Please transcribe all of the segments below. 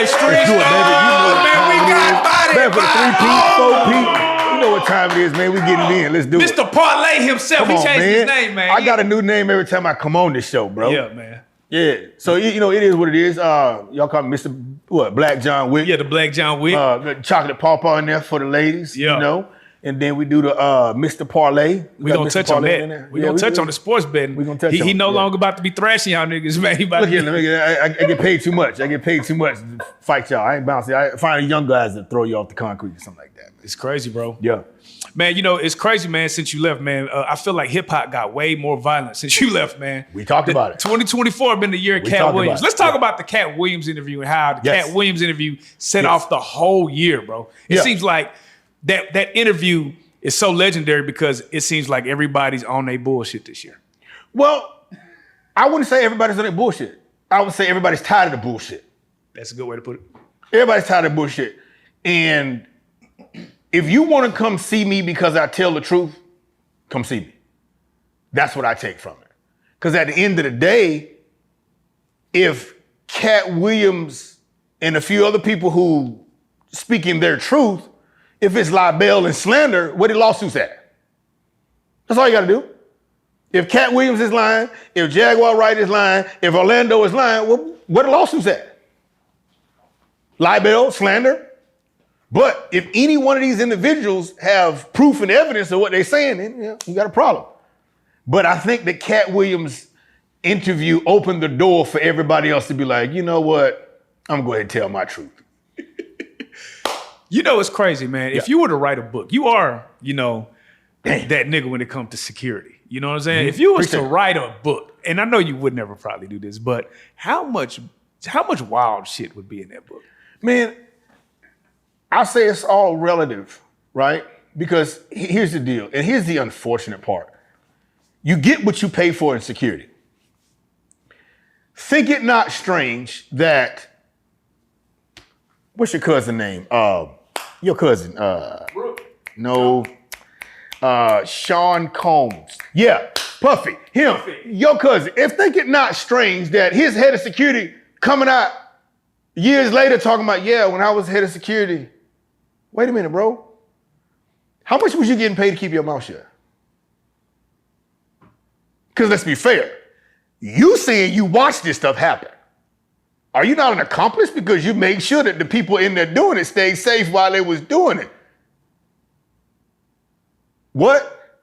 Reallyfe streets. Let's do it, baby. You know what Man, we got body. Man, for the 3 P, 4 P. You know what time it is, man. We getting in. Let's do it. Mr. Parlay himself. He changed his name, man. I got a new name every time I come on this show, bro. Yeah, man. Yeah. So, you know, it is what it is. Y'all call me Mr. Black John Wick. Yeah, the Black John Wick. Chocolate pawpaw in there for the ladies, yeah. You know. And then we do the Mr. Parlay. We gonna touch on that. We gonna touch on the sports betting. We gonna touch on it. He no longer about to be thrashing y'all niggas, man. Look here, I get paid too much. I get paid too much to fight y'all. I ain't bouncing. I find young guys that throw you off the concrete or something like that. Man. It's crazy, bro. Yeah. Man, you know, it's crazy, man, since you left, man. I feel like hip-hop got way more violent since you left, man. We talked about it. 2024 been the year of Cat Williams. Let's talk about the Cat Williams interview and how the Cat Williams interview set off the whole year, bro. It seems like that interview is so legendary because it seems like everybody's on their bullshit this year. Well, I wouldn't say everybody's on their bullshit. I would say everybody's tired of the bullshit. That's a good way to put it. Everybody's tired of bullshit. And if you want to come see me because I tell the truth, come see me. That's what I take from it. Because at the end of the day, if Cat Williams and a few other people who speaking their truth, if it's libel and slander, where the lawsuits at? That's all you got to do. If Cat Williams is lying, if Jaguar Wright is lying, if Orlando is lying, well, where the lawsuits at? Libel, slander. But if any one of these individuals have proof and evidence of what they're saying, then you got a problem. But I think the Cat Williams interview opened the door for everybody else to be like, you know what? I'm gonna go ahead and tell my truth. You know, it's crazy, man. If you were to write a book, you are, you know, that nigga when it comes to security. You know what I'm saying? If you was to write a book, and I know you would never probably do this, but how much wild shit would be in that book? Man, I say it's all relative, right? Because here's the deal, and here's the unfortunate part. You get what you pay for in security. Think it not strange that, what's your cousin name? Your cousin, Sean Combs. Yeah, Puffy, him, your cousin. If think it not strange that his head of security coming out years later talking about, when I was head of security. Wait a minute, bro. How much was you getting paid to keep your mouth shut? Because let's be fair. You saying you watched this stuff happen. Are you not an accomplice because you made sure that the people in there doing it stayed safe while they was doing it? What?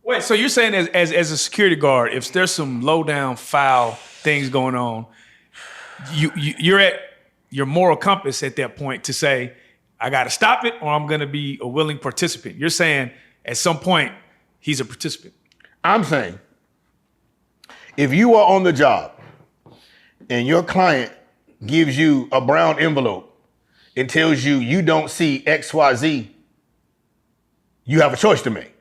Wait, so you're saying as a security guard, if there's some low down foul things going on, you're at your moral compass at that point to say, I got to stop it or I'm going to be a willing participant. You're saying at some point he's a participant. I'm saying if you are on the job and your client gives you a brown envelope and tells you you don't see XYZ, you have a choice to make.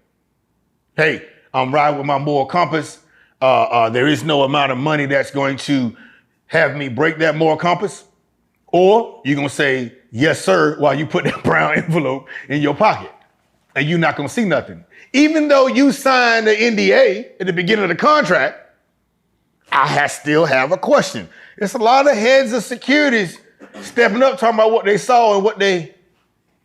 Hey, I'm riding with my moral compass. There is no amount of money that's going to have me break that moral compass. Or you're going to say, yes, sir, while you put that brown envelope in your pocket. And you're not going to see nothing. Even though you signed the NDA at the beginning of the contract, I still have a question. It's a lot of heads of securities stepping up, talking about what they saw and what they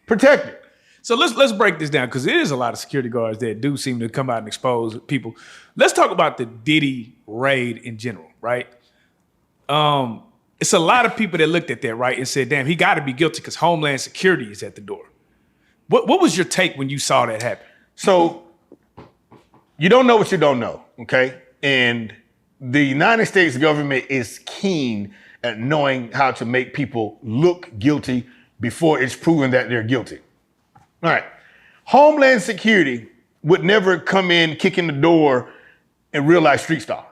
protected. So let's break this down because it is a lot of security guards that do seem to come out and expose people. Let's talk about the Diddy raid in general, right? It's a lot of people that looked at that, right, and said, damn, he got to be guilty because Homeland Security is at the door. What was your take when you saw that happen? So you don't know what you don't know, okay? And the United States government is keen at knowing how to make people look guilty before it's proven that they're guilty. All right. Homeland Security would never come in, kicking the door, and Reallyfe street stars.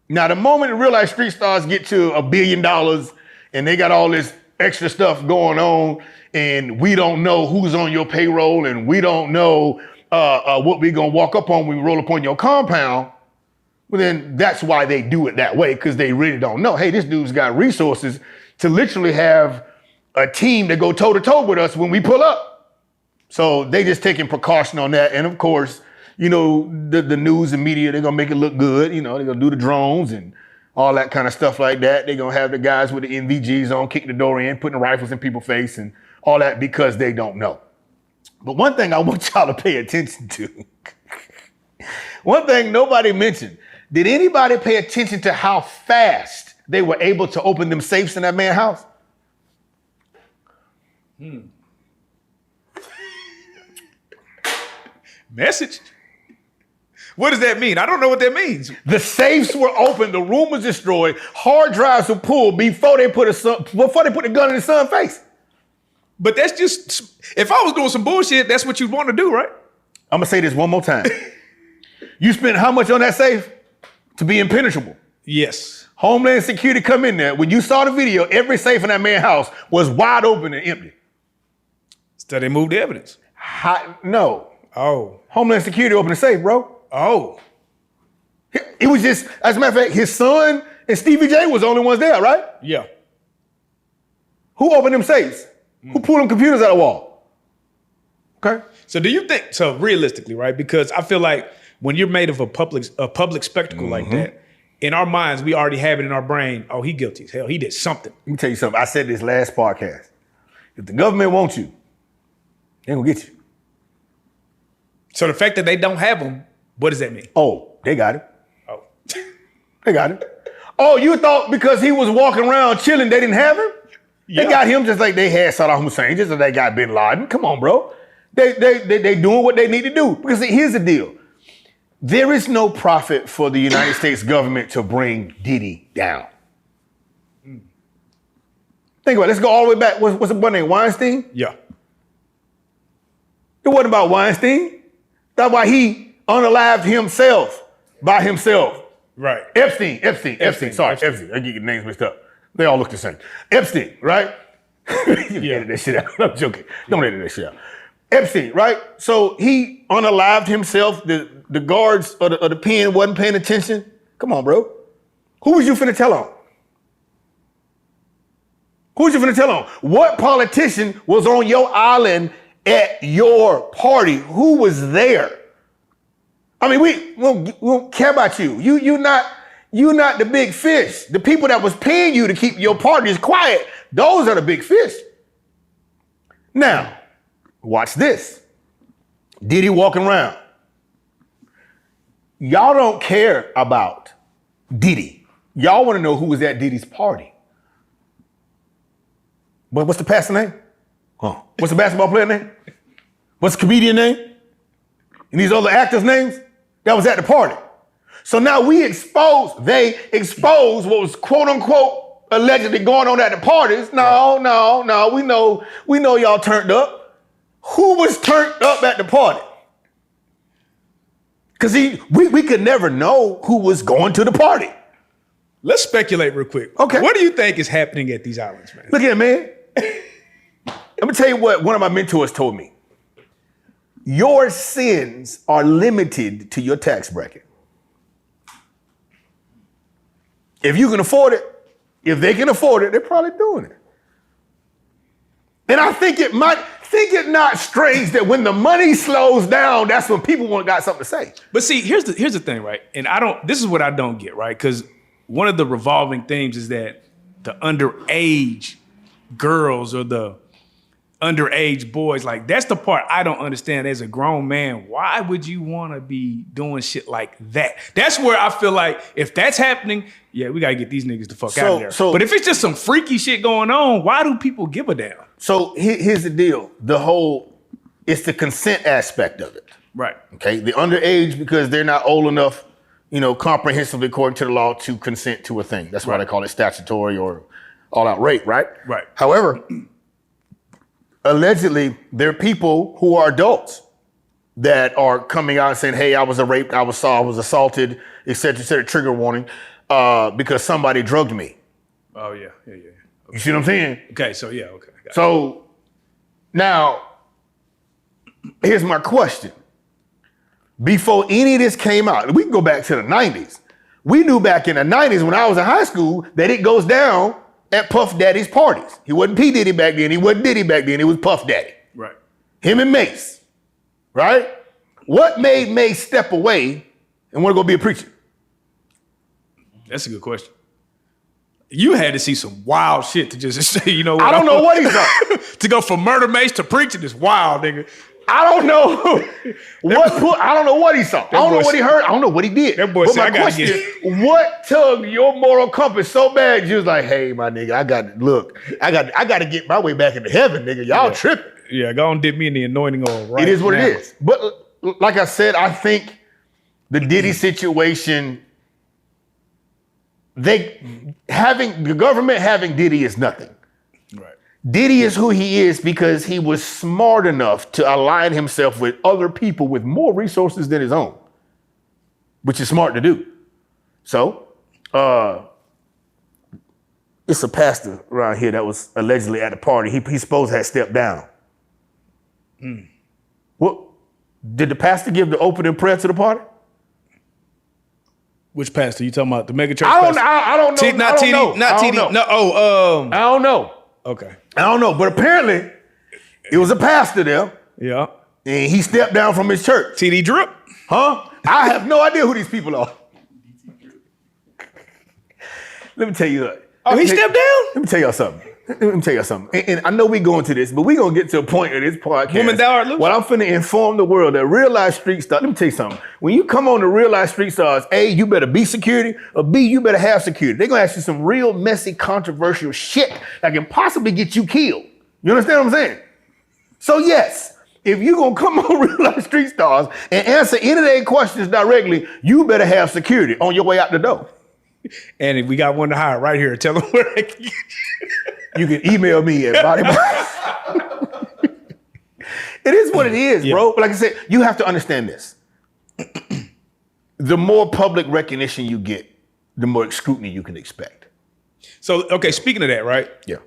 Now, the moment Reallyfe street stars get to $1 billion and they got all this extra stuff going on and we don't know who's on your payroll and we don't know what we're going to walk up on when we roll up on your compound, well, then that's why they do it that way, because they really don't know. Hey, this dude's got resources to literally have a team to go toe-to-toe with us when we pull up. So they just taking precaution on that. And of course, you know, the news and media, they're gonna make it look good. You know, they're gonna do the drones and all that kind of stuff like that. They're gonna have the guys with the NVGs on, kicking the door in, putting rifles in people's face and all that because they don't know. But one thing I want y'all to pay attention to, one thing nobody mentioned, did anybody pay attention to how fast they were able to open them safes in that man's house? Message? What does that mean? I don't know what that means. The safes were open, the room was destroyed, hard drives were pulled before they put the gun in his son's face. But that's just, if I was doing some bullshit, that's what you'd want to do, right? I'm gonna say this one more time. You spent how much on that safe? To be impenetrable. Yes. Homeland Security come in there. When you saw the video, every safe in that man's house was wide open and empty. So they moved the evidence. No. Oh. Homeland Security opened the safe, bro. Oh. It was just, as a matter of fact, his son and Stevie J was the only ones there, right? Yeah. Who opened them safes? Who pulled them computers out of the wall? Okay. So do you think, so realistically, right? Because I feel like when you're made of a public spectacle like that, in our minds, we already have it in our brain, oh, he guilty as hell. He did something. Let me tell you something. I said this last podcast. If the government wants you, they're gonna get you. So the fact that they don't have them, what does that mean? Oh, they got it. Oh. They got it. Oh, you thought because he was walking around chilling, they didn't have him? Yeah. They got him just like they had Saddam Hussein, just like they got Bin Laden. Come on, bro. They doing what they need to do. Because here's the deal. There is no profit for the United States government to bring Diddy down. Think about it. Let's go all the way back. What's the boy named Weinstein? Yeah. It wasn't about Weinstein. That's why he unalived himself by himself. Right. Epstein. Sorry, Epstein. I get your names mixed up. They all look the same. Epstein, right? You can edit that shit out. I'm joking. Don't edit that shit out. Epstein, right? So he unalived himself. The guards of the pen wasn't paying attention. Come on, bro. Who was you finna tell on? Who was you finna tell on? What politician was on your island at your party? Who was there? I mean, we don't care about you. You're not the big fish. The people that was paying you to keep your parties quiet, those are the big fish. Now, watch this. Diddy walking around. Y'all don't care about Diddy. Y'all want to know who was at Diddy's party. What's the pastor name? Huh. What's the basketball player name? What's the comedian name? And these other actors' names? That was at the party. So now they exposed what was quote unquote allegedly going on at the parties. No, we know y'all turned up. Who was turned up at the party? Because we could never know who was going to the party. Let's speculate real quick. Okay. What do you think is happening at these islands, man? Look here, man. Let me tell you what one of my mentors told me. Your sins are limited to your tax bracket. If you can afford it, if they can afford it, they're probably doing it. And I think it not strange that when the money slows down, that's when people got something to say. But see, here's the thing, right? And this is what I don't get, right? Because one of the revolving themes is that the underage girls or the underage boys, like that's the part I don't understand as a grown man. Why would you want to be doing shit like that? That's where I feel like if that's happening, yeah, we got to get these niggas the fuck out of there. But if it's just some freaky shit going on, why do people give a damn? So here's the deal. It's the consent aspect of it. Right. Okay. The underage, because they're not old enough, comprehensively according to the law to consent to a thing. That's why they call it statutory or all out rape, right? Right. However, allegedly, there are people who are adults that are coming out and saying, hey, I was raped, I was assaulted, et cetera, trigger warning, because somebody drugged me. Oh, yeah. Okay. You see what I'm saying? Okay, so yeah, okay. So now, here's my question. Before any of this came out, we can go back to the 90s. We knew back in the 90s when I was in high school that it goes down at Puff Daddy's parties. He wasn't P. Diddy back then. He wasn't Diddy back then. It was Puff Daddy. Right. Him and Mace. Right? What made Mace step away and want to go be a preacher? That's a good question. You had to see some wild shit to just say, you know what? I don't know what he saw. To go from murder mace to preaching is wild, nigga. I don't know I don't know what he saw. I don't know what he heard. I don't know what he did. That boy but said, my I gotta question get is, what tugged your moral compass so bad? You was like, hey, my nigga, I got to get my way back into heaven, nigga. Y'all tripping. Yeah, go and dip me in the anointing oil, right? It is what now. it is. But like I said, I think the Diddy situation, the government having Diddy is nothing. Right. Diddy is who he is because he was smart enough to align himself with other people with more resources than his own, which is smart to do. So, it's a pastor around here that was allegedly at the party. He supposed to have stepped down. What did the pastor give the opening prayer to the party? Which pastor? You talking about the mega church? I don't know. Not TD. Not TD. No. Oh. I don't know. Okay. I don't know. But apparently, it was a pastor there, Yeah. and he stepped down from his church. TD Drip. Huh? I have no idea who these people are. Let me tell you. Oh, he stepped down? Let me tell y'all something. And I know we going to this, but we gonna get to a point of this podcast. Woman, thou art loose. Well, I'm finna inform the world that Real Life Street Stars. Let me tell you something. When you come on to Real Life Street Stars, A, you better be security, or B, you better have security. They're gonna ask you some real messy, controversial shit that can possibly get you killed. You understand what I'm saying? So yes, if you gonna come on Real Life Street Stars and answer any of their questions directly, you better have security on your way out the door. And if we got one to hire right here, tell them where I can get you. You can email me at body. It is what it is, bro. But like I said, you have to understand this. The more public recognition you get, the more scrutiny you can expect. So, okay, speaking of that, right? Yeah.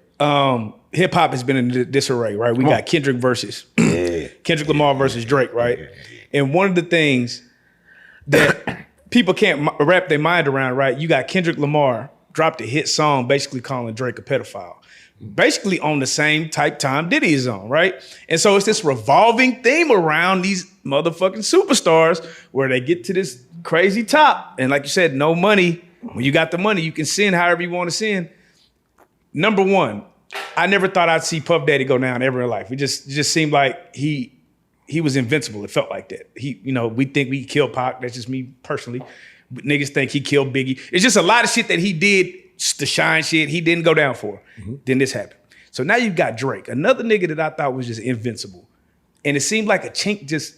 Hip hop has been in disarray, right? We got Kendrick Kendrick Lamar versus Drake, right? And one of the things that people can't wrap their mind around, right? You got Kendrick Lamar dropped a hit song basically calling Drake a pedophile. Basically on the same type time Diddy is on, right? And so it's this revolving theme around these motherfucking superstars where they get to this crazy top. And like you said, no money. When you got the money, you can sin however you want to sin. Number one, I never thought I'd see Puff Daddy go down ever in life. It just seemed like he was invincible. It felt like that. We think we killed Pac. That's just me personally. But niggas think he killed Biggie. It's just a lot of shit that he did, the shine shit, he didn't go down for. Then this happened. So now you got Drake, another nigga that I thought was just invincible. And it seemed like a chink just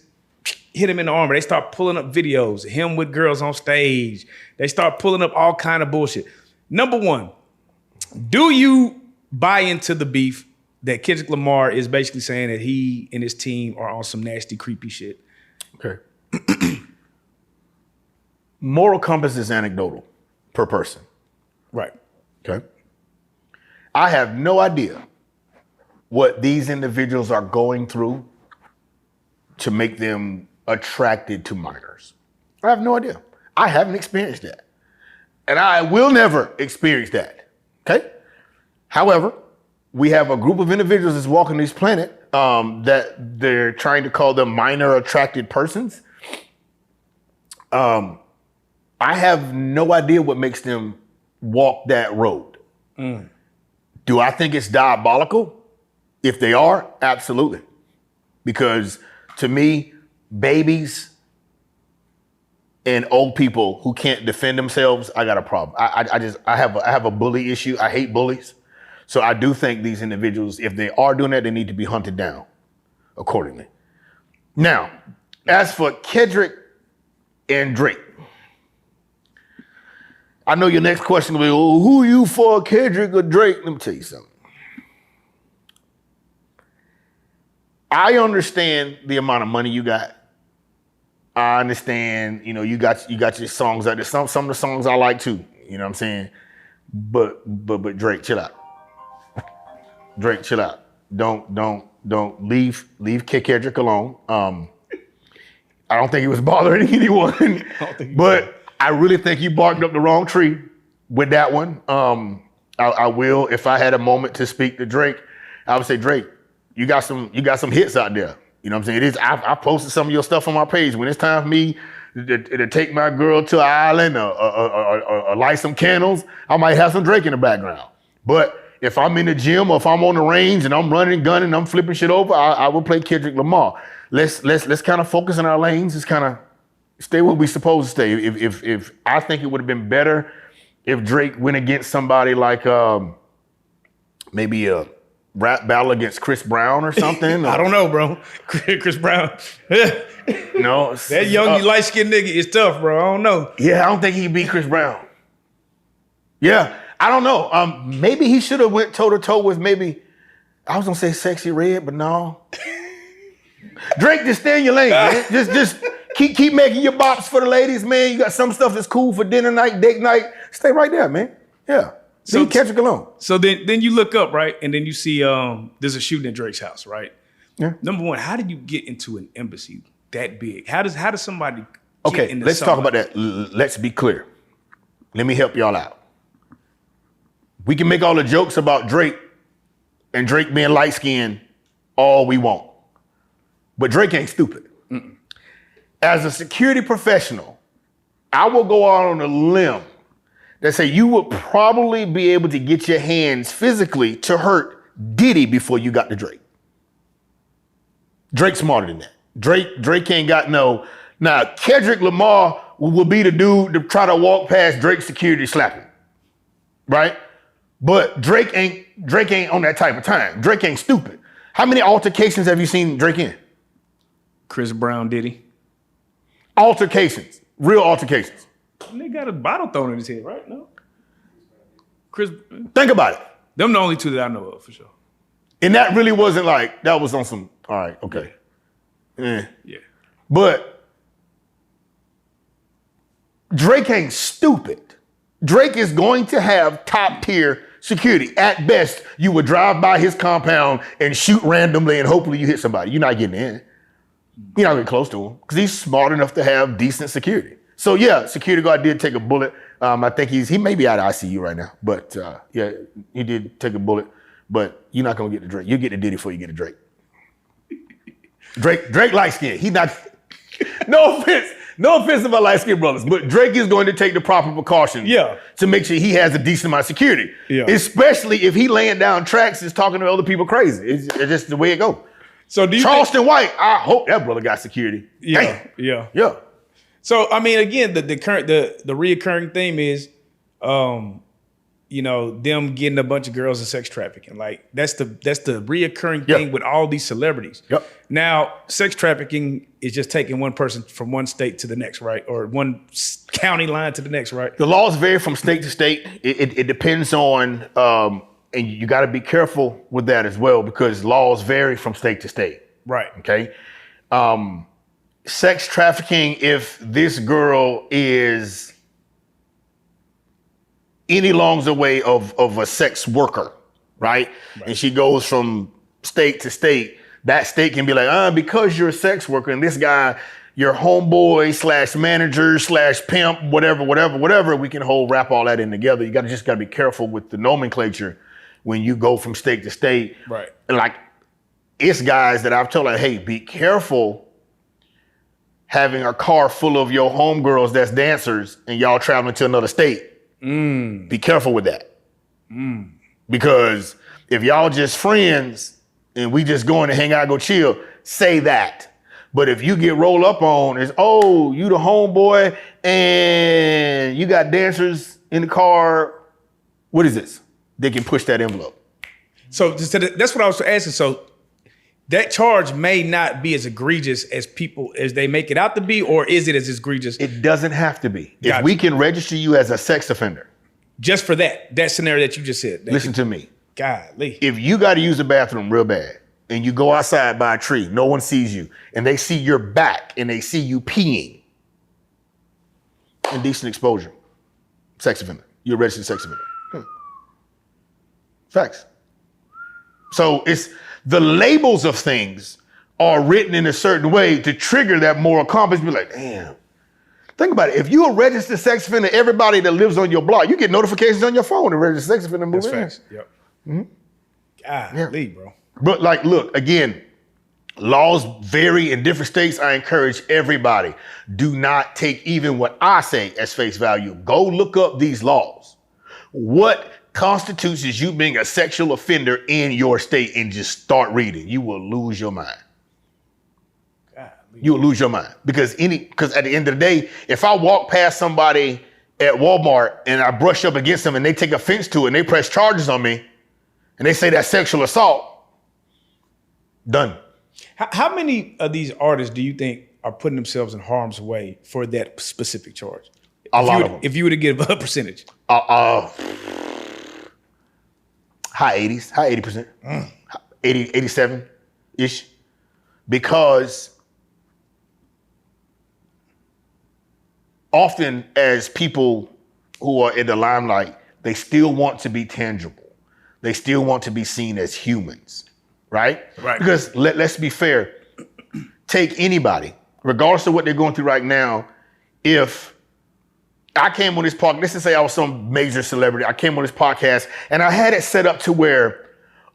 hit him in the armor. They start pulling up videos of him with girls on stage. They start pulling up all kind of bullshit. Number one, do you buy into the beef that Kendrick Lamar is basically saying that he and his team are on some nasty, creepy shit? Okay. Moral compass is anecdotal per person. Right. Okay. I have no idea what these individuals are going through to make them attracted to minors. I have no idea. I haven't experienced that. And I will never experience that. Okay? However, we have a group of individuals that's walking this planet that they're trying to call them minor attracted persons. I have no idea what makes them walk that road. Do I think it's diabolical? If they are, absolutely. Because to me, babies and old people who can't defend themselves, I got a problem. I have a bully issue. I hate bullies. So I do think these individuals, if they are doing that, they need to be hunted down accordingly. Now, as for Kendrick and Drake, I know your next question will be, well, who you for, Kendrick or Drake? Let me tell you something. I understand the amount of money you got. I understand, you got your songs out there. Some of the songs I like too. You know what I'm saying? But Drake, chill out. Drake, chill out. Don't leave Kendrick alone. I don't think he was bothering anyone. But I really think you barked up the wrong tree with that one. I will, if I had a moment to speak to Drake, I would say, Drake, you got some hits out there. You know what I'm saying? I posted some of your stuff on my page. When it's time for me to take my girl to an island or light some candles, I might have some Drake in the background. But if I'm in the gym or if I'm on the range and I'm running, gunning, I'm flipping shit over, I will play Kendrick Lamar. Let's kind of focus in our lanes. Let's kind of stay where we supposed to stay. If I think it would have been better if Drake went against somebody like maybe a rap battle against Chris Brown or something. I don't know, bro. Chris Brown. No, that young light-skinned nigga is tough, bro. I don't know. Yeah, I don't think he'd beat Chris Brown. Yeah, I don't know. Maybe he should have went toe-to-toe with maybe, I was gonna say Sexy Red, but no. Drake, just stay in your lane, man. Just keep making your bops for the ladies, man. You got some stuff that's cool for dinner night, date night. Stay right there, man. Yeah. So Kendrick alone. So then you look up, right? And then you see there's a shooting at Drake's house, right? Yeah. Number one, how did you get into an embassy that big? How does somebody get Okay, into let's talk about that. Let's be clear. Let me help y'all out. We can make all the jokes about Drake and Drake being light-skinned all we want. But Drake ain't stupid. Mm-mm. As a security professional, I will go out on a limb that say you would probably be able to get your hands physically to hurt Diddy before you got to Drake. Drake's smarter than that. Drake ain't got no. Now, Kendrick Lamar will be the dude to try to walk past Drake's security slapping, right? But Drake ain't on that type of time. Drake ain't stupid. How many altercations have you seen Drake in? Chris Brown, Diddy. Altercations, real altercations. They got a bottle thrown in his head, right? No. Chris. Think about it. Them the only two that I know of for sure. And that really wasn't like, that was on some, all right, okay. Yeah. But Drake ain't stupid. Drake is going to have top tier security. At best, you would drive by his compound and shoot randomly and hopefully you hit somebody. You're not getting in. You're not getting close to him because he's smart enough to have decent security. So yeah, security guard did take a bullet. I think he may be out of ICU right now, but yeah, he did take a bullet. But you're not gonna get to Drake. You'll get to Diddy before you get to Drake. Drake light skin. He's not. No offense to my light skinned brothers, but Drake is going to take the proper precautions. To make sure he has a decent amount of security. Yeah. Especially if he laying down tracks and talking to other people crazy. It's just the way it goes. So do you Charleston White? I hope that brother got security. Yeah. Damn. Yeah. So I mean, again, the reoccurring theme is, them getting a bunch of girls in sex trafficking. Like that's the reoccurring thing with all these celebrities. Yep. Now, sex trafficking is just taking one person from one state to the next, right? Or one county line to the next, right? The laws vary from state to state. It depends on, and you got to be careful with that as well because laws vary from state to state. Right. Okay. Sex trafficking, if this girl is any longs away of a sex worker, right? And she goes from state to state, that state can be like, because you're a sex worker and this guy, your homeboy / manager / pimp, whatever, we can wrap all that in together. You just gotta be careful with the nomenclature when you go from state to state. Right. Like, it's guys that I've told, like, hey, be careful having a car full of your homegirls that's dancers and y'all traveling to another state. Be careful with that. Because if y'all just friends and we just going to hang out, go chill, say that. But if you get rolled up on, it's, you the homeboy and you got dancers in the car. What is this? They can push that envelope. So that's what I was asking. So that charge may not be as egregious as they make it out to be, or is it as egregious? It doesn't have to be. Gotcha. If we can register you as a sex offender. Just for that scenario that you just said. Listen to me. Golly. If you got to use the bathroom real bad and you go outside by a tree, no one sees you, and they see your back and they see you peeing, indecent exposure, sex offender. You're a registered sex offender. Facts. So it's the labels of things are written in a certain way to trigger that moral compass. Be like, damn. Think about it. If you're a registered sex offender, everybody that lives on your block, you get notifications on your phone. A registered sex offender move in. That's facts. Yep. Golly, bro. But like, look, again, Laws vary in different states. I encourage everybody, do not take even what I say as face value. Go look up these laws. What constitutes as you being a sexual offender in your state, and just start reading. You will lose your mind. You will lose your mind because at the end of the day, if I walk past somebody at Walmart and I brush up against them and they take offense to it and they press charges on me and they say that's sexual assault, done. How many of these artists do you think are putting themselves in harm's way for that specific charge? A lot of them. If you were to give a percentage. High 80s, high 80%, 80, 87-ish. Because often as people who are in the limelight, they still want to be tangible. They still want to be seen as humans, right? Right. Because let's be fair, take anybody, regardless of what they're going through right now, if I came on this podcast, let's just say I was some major celebrity, I came on this podcast and I had it set up to where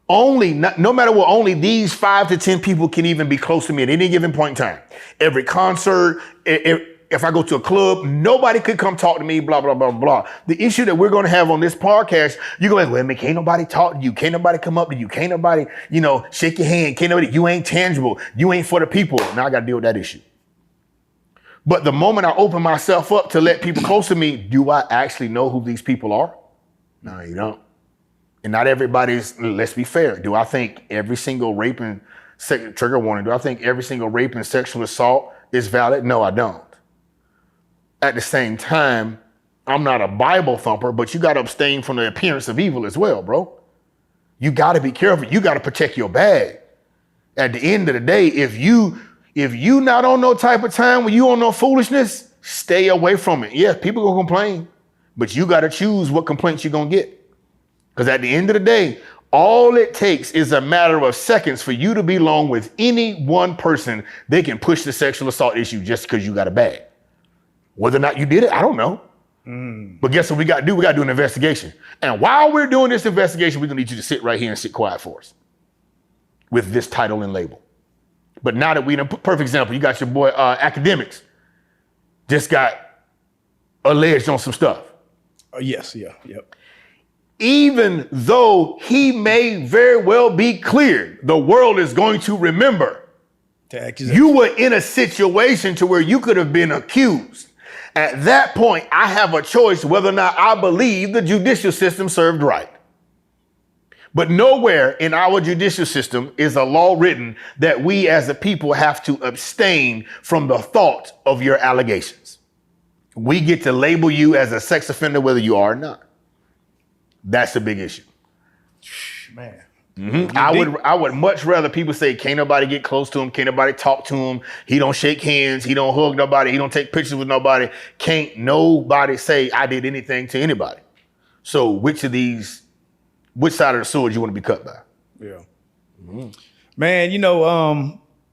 no matter what, only these 5 to 10 people can even be close to me at any given point in time. Every concert, if I go to a club, nobody could come talk to me, blah, blah, blah, blah. The issue that we're going to have on this podcast, you're going to well, man, can't nobody talk to you. Can't nobody come up to you. Can't nobody, shake your hand. Can't nobody, you ain't tangible. You ain't for the people. Now I got to deal with that issue. But the moment I open myself up to let people close to me, do I actually know who these people are? No, you don't. And not everybody's, let's be fair. Do I think every single rape and trigger warning, do I think every single rape and sexual assault is valid? No, I don't. At the same time, I'm not a Bible thumper, but you got to abstain from the appearance of evil as well, bro. You got to be careful. You got to protect your bag. At the end of the day, if you not on no type of time when you on no foolishness, stay away from it. Yeah, people gonna complain, but you got to choose what complaints you're gonna get. Because at the end of the day, all it takes is a matter of seconds for you to be alone with any one person. They can push the sexual assault issue just because you got a bag. Whether or not you did it, I don't know. But guess what we got to do? We got to do an investigation. And while we're doing this investigation, we're going to need you to sit right here and sit quiet for us with this title and label. But now that we, perfect example, you got your boy Academics just got alleged on some stuff. Yes, yeah, yep. Even though he may very well be cleared, the world is going to remember you were in a situation to where you could have been accused. At that point, I have a choice whether or not I believe the judicial system served right. But nowhere in our judicial system is a law written that we as a people have to abstain from the thought of your allegations. We get to label you as a sex offender whether you are or not. That's the big issue. Man. Mm-hmm. I would much rather people say, can't nobody get close to him, can't nobody talk to him, he don't shake hands, he don't hug nobody, he don't take pictures with nobody, can't nobody say I did anything to anybody. So which side of the sword you want to be cut by? Yeah. Mm-hmm. Man,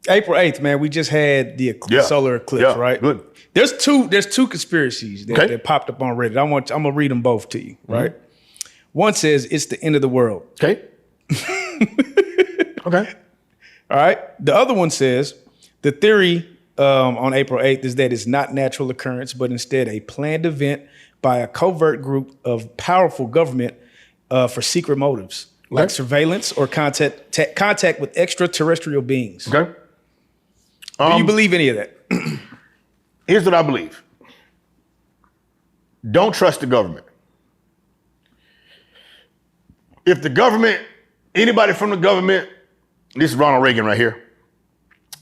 April 8th, man, we just had the solar eclipse, right? Good. There's two conspiracies that popped up on Reddit. I'm gonna read them both to you, right? Mm-hmm. One says it's the end of the world. Okay. Okay. All right. The other one says the theory on April 8th is that it's not natural occurrence, but instead a planned event by a covert group of powerful government for secret motives, like surveillance or contact with extraterrestrial beings. Okay. Do you believe any of that? Here's what I believe. Don't trust the government. If the government, anybody from the government, this is Ronald Reagan right here.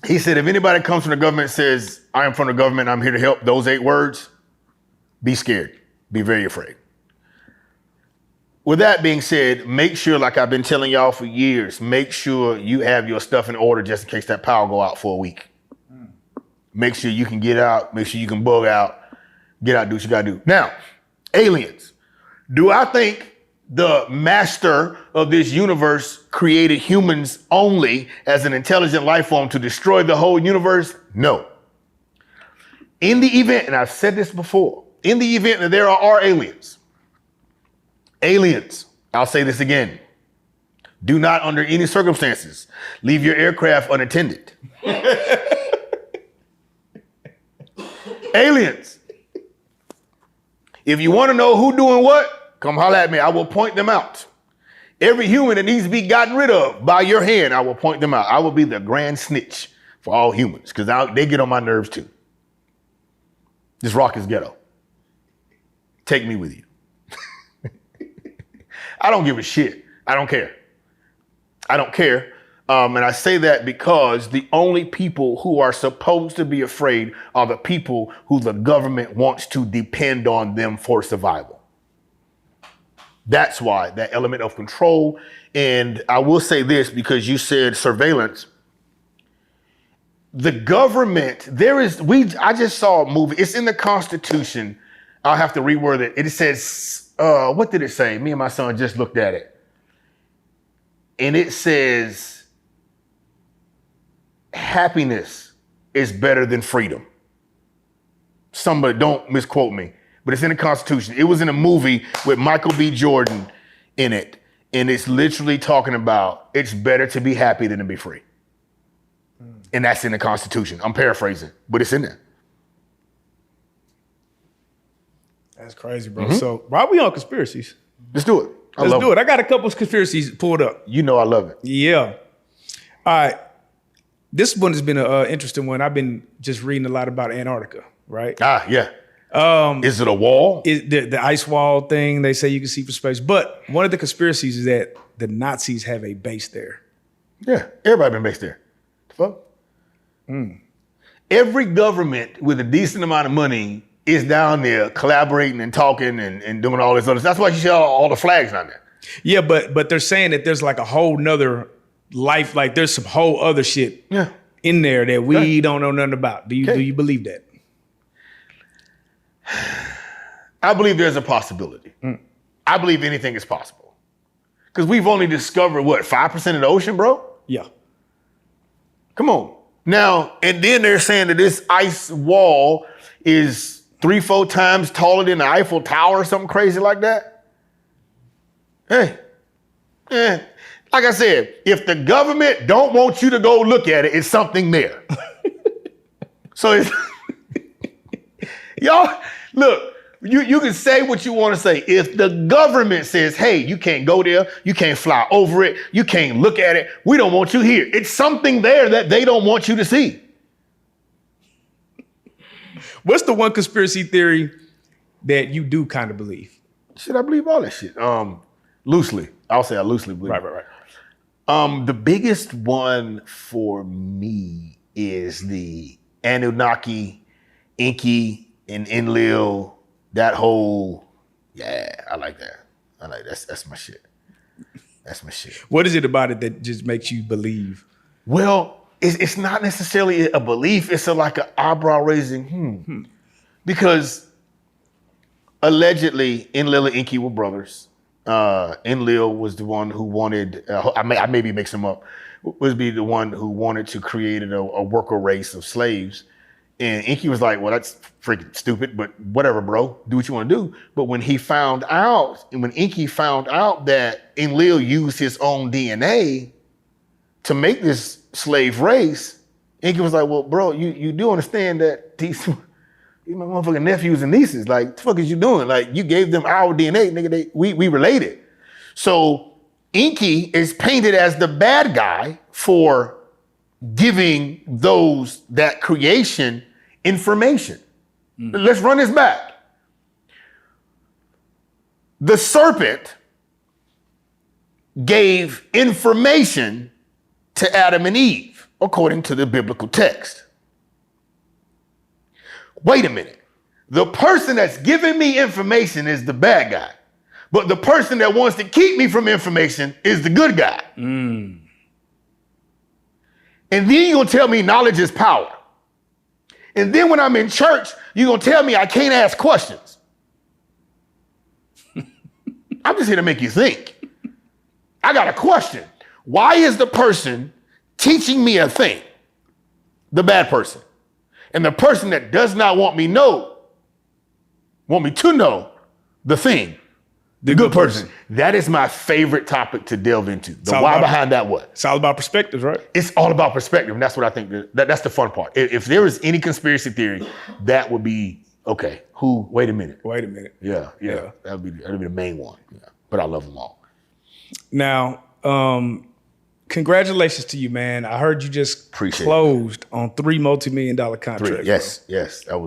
He said, if anybody comes from the government and says, I am from the government, I'm here to help, those 8 words, be scared, be very afraid. With that being said, make sure, like I've been telling y'all for years, make sure you have your stuff in order just in case that power go out for a week. Make sure you can get out, make sure you can bug out, get out, do what you gotta do. Now, aliens. Do I think the master of this universe created humans only as an intelligent life form to destroy the whole universe? No. In the event, and I've said this before, in the event that there are aliens, I'll say this again, Do not, under any circumstances, leave your aircraft unattended. Aliens. If you want to know who doing what, come holler at me. I will point them out. Every human that needs to be gotten rid of by your hand, I will point them out. I will be the grand snitch for all humans because they get on my nerves too. This rock is ghetto. Take me with you. I don't give a shit. I don't care. I don't care. And I say that because the only people who are supposed to be afraid are the people who the government wants to depend on them for survival. That's why, that element of control. And I will say this because you said surveillance. The government, I just saw a movie. It's in the Constitution. I'll have to reword it. It says, what did it say? Me and my son just looked at it. And it says, happiness is better than freedom. Somebody, don't misquote me, but it's in the Constitution. It was in a movie with Michael B. Jordan in it. And it's literally talking about it's better to be happy than to be free. And that's in the Constitution. I'm paraphrasing, but it's in there. That's crazy, bro. Mm-hmm. So why are we on conspiracies? Let's do it. Let's do it. I got a couple of conspiracies pulled up. You know I love it. Yeah. All right. This one has been an interesting one. I've been just reading a lot about Antarctica, right? Yeah. Is it a wall? The ice wall thing they say you can see from space. But one of the conspiracies is that the Nazis have a base there. Yeah. Everybody been based there. The fuck? Every government with a decent amount of money is down there collaborating and talking and doing all this other stuff. That's why you see all the flags down there. Yeah, but they're saying that there's like a whole nother life, like there's some whole other shit in there that we don't know nothing about. Do you believe that? I believe there's a possibility. I believe anything is possible. Because we've only discovered, 5% of the ocean, bro? Yeah. Come on. Now, and then they're saying that this ice wall is 3-4 times taller than the Eiffel Tower or something crazy like that. Hey, like I said, if the government don't want you to go look at it, it's something there. So it's, y'all, look, you can say what you want to say. If the government says, hey, you can't go there, you can't fly over it, you can't look at it, we don't want you here. It's something there that they don't want you to see. What's the one conspiracy theory that you do kind of believe? Shit, I believe all that shit. Loosely. I'll say I loosely believe. Right. The biggest one for me is the Anunnaki, Inky, and Enlil. That whole, I like that. That's my shit. That's my shit. What is it about it that just makes you believe? Well, it's not necessarily a belief. It's like an eyebrow raising, Because allegedly, Enlil and Inky were brothers. Enlil was the one who wanted, I may be mixing them up, was the one who wanted to create a worker race of slaves. And Inky was like, well, that's freaking stupid, but whatever, bro, do what you want to do. But when Inky found out that Enlil used his own DNA to make this slave race, Inky was like, well, bro, you do understand that these my motherfucking nephews and nieces, like, what the fuck is you doing? Like, you gave them our DNA, nigga, we related. So Inky is painted as the bad guy for giving that creation information. Let's run this back. The serpent gave information to Adam and Eve, according to the biblical text. Wait a minute. The person that's giving me information is the bad guy, but the person that wants to keep me from information is the good guy. And then you're gonna tell me knowledge is power. And then when I'm in church, you're gonna tell me I can't ask questions. I'm just here to make you think. I got a question. Why is the person teaching me a thing the bad person? And the person that does not want me to know the thing The good person. That is my favorite topic to delve into. The why behind that what? It's all about perspectives, right? It's all about perspective. And that's what I think, that's the fun part. If there is any conspiracy theory, that would be, okay, wait a minute. Yeah. That'd be the main one. Yeah. But I love them all. Now, congratulations to you, man. I heard you just closed on 3 multi-million-dollar contracts. Yes. That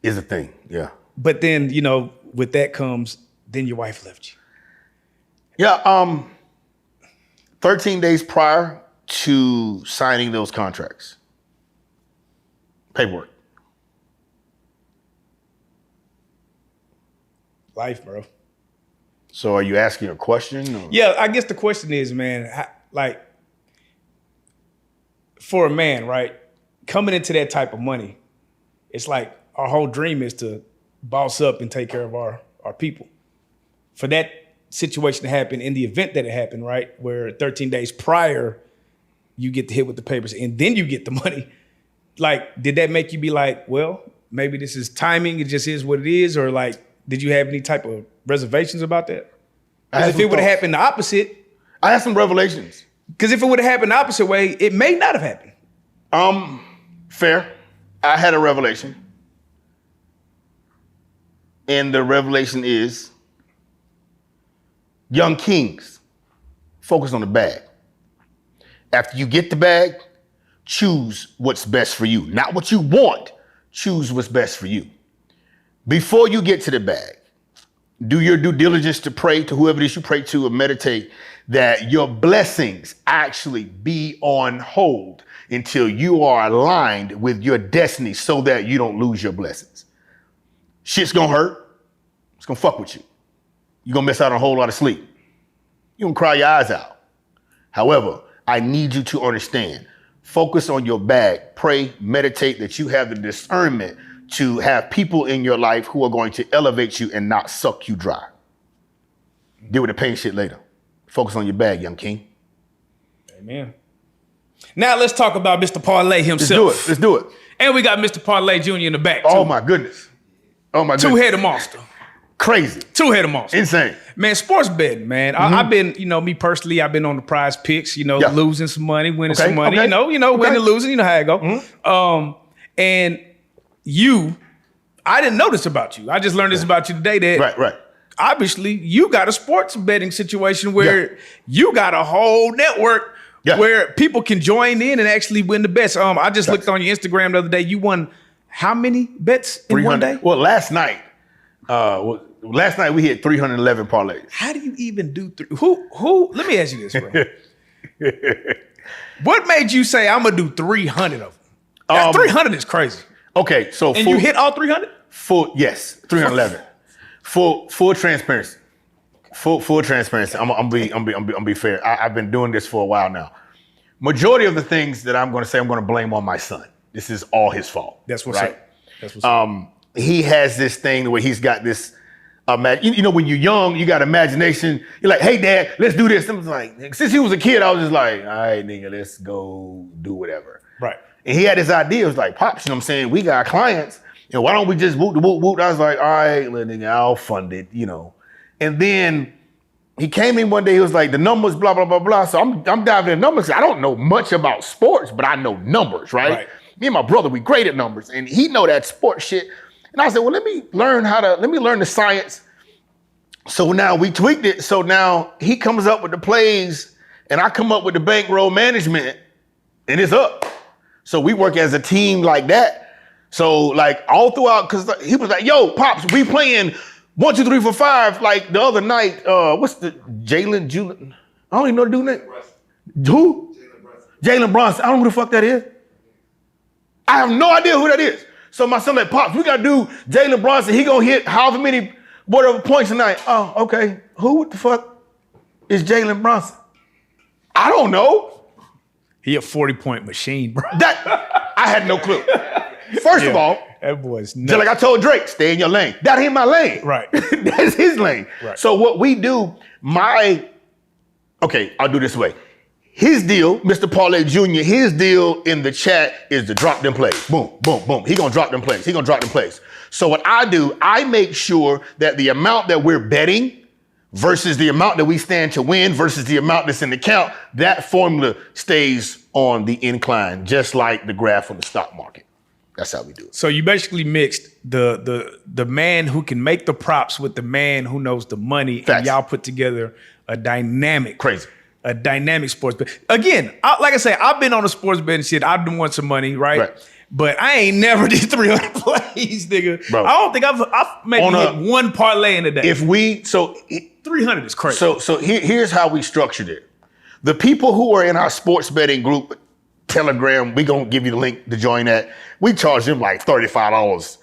is a thing. Yeah. But then, with that comes, then your wife left you. Yeah. 13 days prior to signing those contracts. Paperwork. Life, bro. So are you asking a question? Or? Yeah, I guess the question is, man, for a man, right, coming into that type of money, it's like our whole dream is to boss up and take care of our people. For that situation to happen, in the event that it happened, right, where 13 days prior, you get the hit with the papers and then you get the money, like, did that make you be like, well, maybe this is timing, it just is what it is, or like, did you have any type of reservations about that? Because if it would have happened the opposite. I had some revelations. Because if it would have happened the opposite way, it may not have happened. Fair. I had a revelation. And the revelation is, young kings, focus on the bag. After you get the bag, choose what's best for you. Not what you want, choose what's best for you. Before you get to the bag, do your due diligence to pray to whoever it is you pray to or meditate that your blessings actually be on hold until you are aligned with your destiny so that you don't lose your blessings. Shit's gonna hurt. It's gonna fuck with you. You're gonna miss out on a whole lot of sleep. You're gonna cry your eyes out. However, I need you to understand, focus on your bag, pray, meditate that you have the discernment to have people in your life who are going to elevate you and not suck you dry. Deal with the pain shit later. Focus on your bag, young king. Amen. Now let's talk about Mr. Parlay himself. Let's do it. And we got Mr. Parlay Jr. in the back, too. Oh, my goodness. Two-headed monster. Crazy. Two-headed monster. Insane. Man, sports betting, man. I've been, me personally, I've been on the prize picks, losing some money, winning some money, winning and losing, how it go. And I didn't know this about you. I just learned this about you today that right. Obviously you got a sports betting situation where you got a whole network where people can join in and actually win the bets. I just looked on your Instagram the other day. You won how many bets in one day? Well, last night we hit 311 parlays. How do you even do who? Let me ask you this, bro. What made you say I'm gonna do 300 of them? 300 is crazy. Okay, so you hit all 300? Yes, 311. Full transparency. Full transparency. I'm be fair. I've been doing this for a while now. Majority of the things that I'm going to say, I'm going to blame on my son. This is all his fault. That's what's right. That's what's up. He has this thing where he's got this. When you're young, you got imagination. You're like, hey, Dad, let's do this. I was like, since he was a kid, I was just like, all right, nigga, let's go do whatever. Right. And he had this idea. It was like, Pops, you know what I'm saying? We got clients. And why don't we just whoop, whoop, whoop? I was like, all right, little nigga, I'll fund it, And then he came in one day, he was like, the numbers, blah, blah, blah, blah. So I'm diving in numbers. I don't know much about sports, but I know numbers, right? Me and my brother, we great at numbers. And he know that sports shit. And I said, well, let me learn the science. So now we tweaked it. So now he comes up with the plays and I come up with the bankroll management and it's up. So we work as a team like that. So like all throughout, cause he was like, yo, Pops, we playing 1, 2, 3, 4, 5. Like the other night, what's the Jalen? I don't even know the dude name. Who? Jalen Brunson. I don't know who the fuck that is. I have no idea who that is. So my son like, Pops, we gotta do Jalen Brunson. He gonna hit however many, whatever points tonight. Oh, okay. What the fuck is Jalen Brunson? I don't know. He a 40-point machine, bro. I had no clue. First of all, that boy's nuts. Just like I told Drake, stay in your lane. That ain't my lane. Right. That's his lane. Right. So what we do, I'll do this way. His deal, Mr. Parlay Jr., his deal in the chat is to drop them plays. Boom, boom, boom. He gonna drop them plays. So what I do, I make sure that the amount that we're betting versus the amount that we stand to win versus the amount that's in the account, that formula stays on the incline, just like the graph on the stock market. That's how we do it. So you basically mixed the man who can make the props with the man who knows the money, Facts. and y'all put together a dynamic, Crazy. a dynamic sports bet. Again, like I say, I've been on the sports betting shit. I've been won some money, right? But I ain't never did 300 plays, nigga. Bro. I don't think I've maybe hit one parlay in a day. 300 is crazy. So here's how we structured it. The people who are in our sports betting group, Telegram, we gonna give you the link to join that. We charge them like $35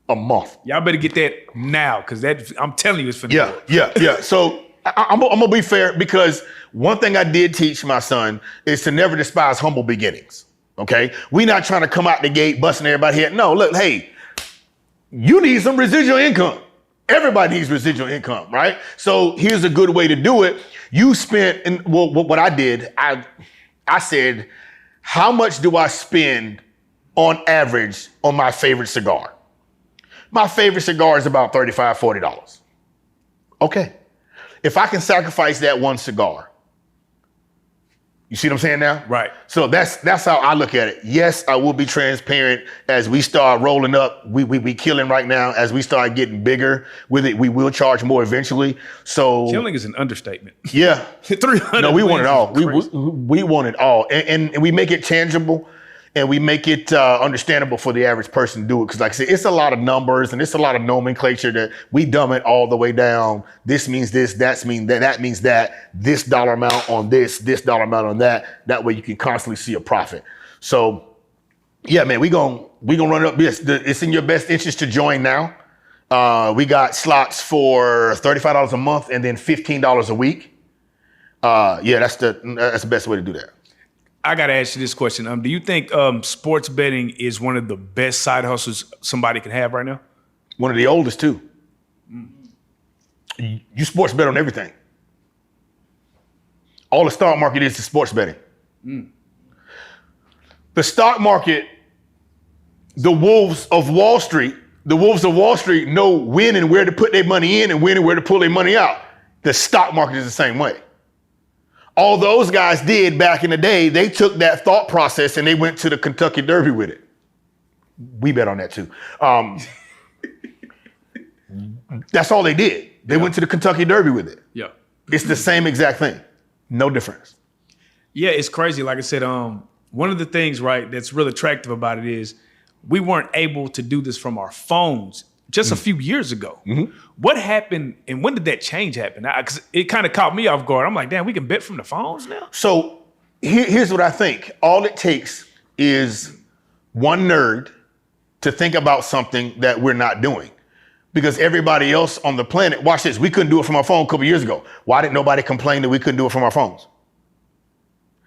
a month. Y'all better get that now, because that I'm telling you, it's finna work. Yeah. So I'm gonna be fair, because one thing I did teach my son is to never despise humble beginnings. Okay, we not trying to come out the gate busting everybody head. No, look, hey, you need some residual income. Everybody needs residual income, right? So here's a good way to do it. You spent, and well, what I did, I said, how much do I spend on average on my favorite cigar? My favorite cigar is about $35, $40. Okay. If I can sacrifice that one cigar, you see what I'm saying now? Right. So that's how I look at it. Yes, I will be transparent as we start rolling up. We killing right now. As we start getting bigger with it, we will charge more eventually. So Killing is an understatement. Yeah. 300. No, we want it all. Crazy. We want it all, and we make it tangible, and we make it understandable for the average person to do it. Because, like I said, it's a lot of numbers and it's a lot of nomenclature that we dumb it all the way down. This means this, that means that, that means that. This dollar amount on this dollar amount on that. That way you can constantly see a profit. So, yeah, man, we gonna run it up. Yes, it's in your best interest to join now. We got slots for $35 a month and then $15 a week. Yeah, that's the best way to do that. I gotta ask you this question. Do you think sports betting is one of the best side hustles somebody can have right now? One of the oldest too. You sports bet on everything. All the stock market is sports betting. The stock market, the wolves of Wall Street know when and where to put their money in and when and where to pull their money out. The stock market is the same way. All those guys did back in the day, they took that thought process and they went to the Kentucky Derby with it. We bet on that too. That's all they did. They went to the Kentucky Derby with it. Yeah. It's the same exact thing. No difference. Yeah, it's crazy. Like I said, one of the things, right, that's really attractive about it is we weren't able to do this from our phones just a few years ago. What happened and when did that change happen? Because it kind of caught me off guard. I'm like, damn, we can bet from the phones now? So here's what I think. All it takes is one nerd to think about something that we're not doing. Because everybody else on the planet, watch this, we couldn't do it from our phone a couple years ago. Why didn't nobody complain that we couldn't do it from our phones?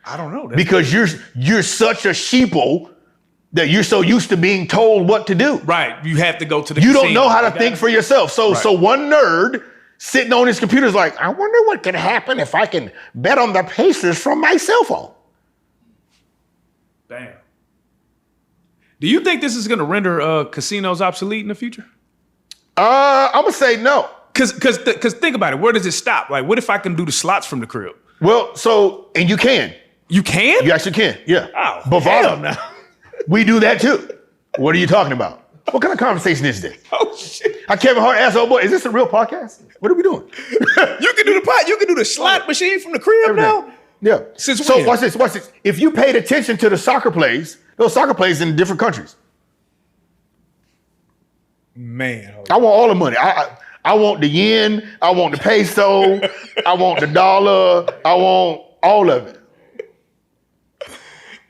I don't know. Because you're such a sheeple that you're so used to being told what to do. Right. You have to go to the You casino. don't know how to think for yourself. So one nerd sitting on his computer is like, I wonder what can happen if I can bet on the Pacers from my cell phone. Damn. Do you think this is going to render casinos obsolete in the future? I'm gonna say no. Cause think about it. Where does it stop? Like, what if I can do the slots from the crib? Well, and you can. You can? You actually can. Yeah. Oh, Bovada. hell no. We do that too. What are you talking about? What kind of conversation is this? Oh shit! Kevin Hart asked, "Oh boy, is this a real podcast? What are we doing?" You can do the pot. You can do the slot machine from the crib Everything. now. Yeah. Since so when? watch this. If you paid attention to the soccer plays, those soccer plays in different countries. Man, I want all the money. I want the yen. I want the peso. I want the dollar. I want all of it.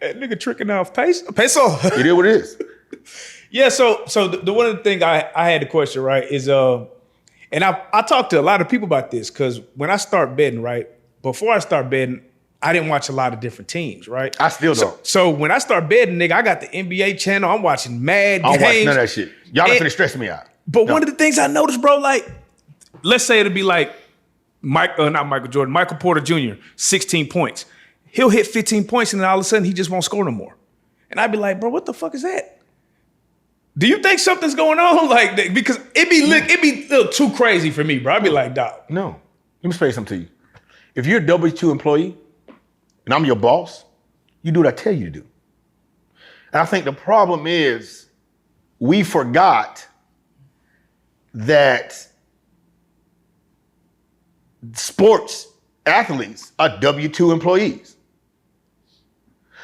that nigga tricking off peso. It is what it is. Yeah. So the one of the thing I had the question, right, is and I talked to a lot of people about this because when I start betting, right, before I start betting, I didn't watch a lot of different teams, right? I still don't. So when I start betting, nigga, I got the NBA channel. I'm watching mad games. I don't watch none of that shit. Y'all not finna stress me out. But one of the things I noticed, bro, like, let's say it'll be like not Michael Jordan, Michael Porter Jr., 16 points. He'll hit 15 points and then all of a sudden he just won't score no more. And I'd be like, bro, what the fuck is that? Do you think something's going on? Like, because it be a little too crazy for me, bro. I'd be like, dog. No. Let me explain something to you. If you're a W-2 employee and I'm your boss, you do what I tell you to do. And I think the problem is we forgot that sports athletes are W-2 employees.